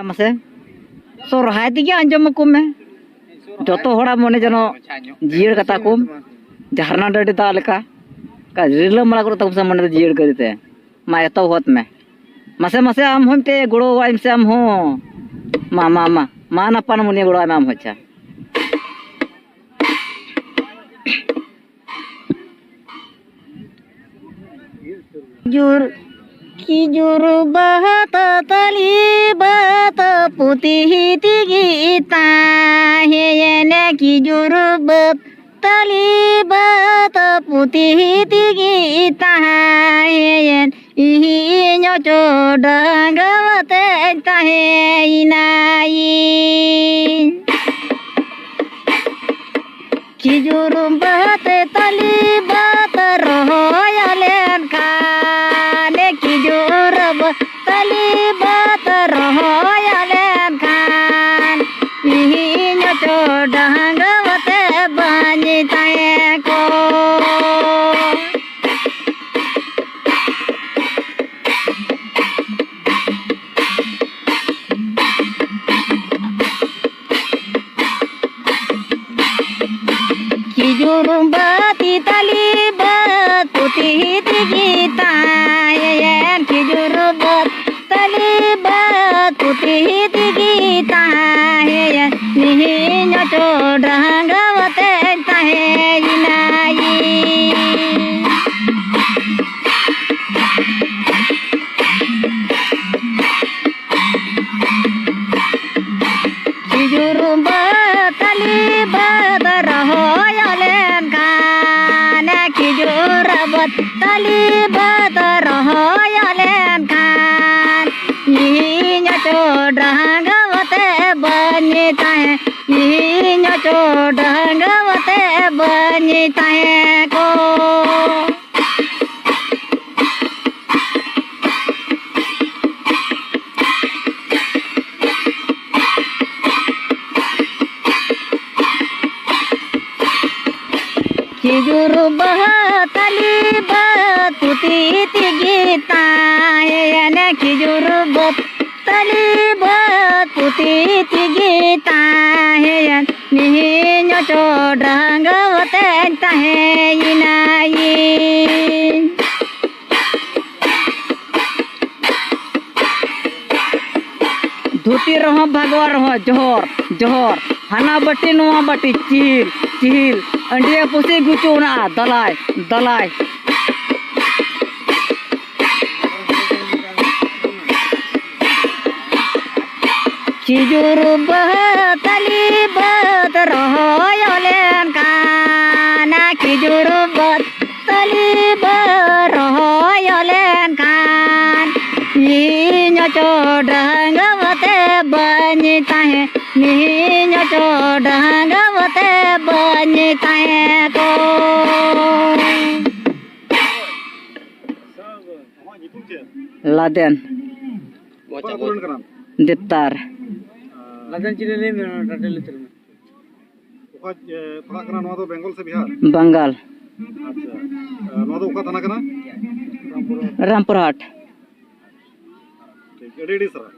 मसे सोरहाय दिगे आंजम को में जतो होड़ा मने जनो जियर कथा को झरना डडे दा लेका का रिल मला को तब मने जियर करते मा एतो होत में मसे मसे आम हमते गुड़ो वाइम से आम हो मा नपन मुनि गुड़ो आम होचा जुर की जुर बहत तली बत पुती गीता है ने की जुर बत तली बत पुती गीता है इही नो चोडंगवते ताहे इनाई की जुर बहत तली बत रोयलेन खाने की जुर तली बत रोयलेन खान इही नो चोडंगवते बानी ताहे को जुरुम्बती तली बत पुती गीता ये की जुरुम्बत तली बत पुती गीता ये निही नो चोडंगवते ताहे इनाई की जुरुम्बत तली बत रोयलेन खान की जुरुम्बत तली बत रोयलेन खान इही नो चोडंगवते बनी ताहे इही नो चोडंगवते बनी ताहे को की जुरु बहतली बत पुती गीता ने की जुरु बहतली बत पुती गीता है निही नो चोडंगवते ताहे इनाई धोती रहो भगवा रहो जोहर जोहर हाना बटी नुआ बटी चील चील अंडिया पुसी गुचुना दलाय दलाय खिजुर बहतली बत रोयलेन खाना खिजुर बहतली बत रोयलेन खान इही नो चोडंगवते बनी ताहे निही नो चोडंगवते बनी ताहे को लादेन देवतार लादेन चिले ले में टाटेल तेल में ओका पड़ा कना नवा तो बंगाल से बिहार बंगाल अच्छा नवा तो ओका थाना कना रामपुरहाट ठीक एडी सर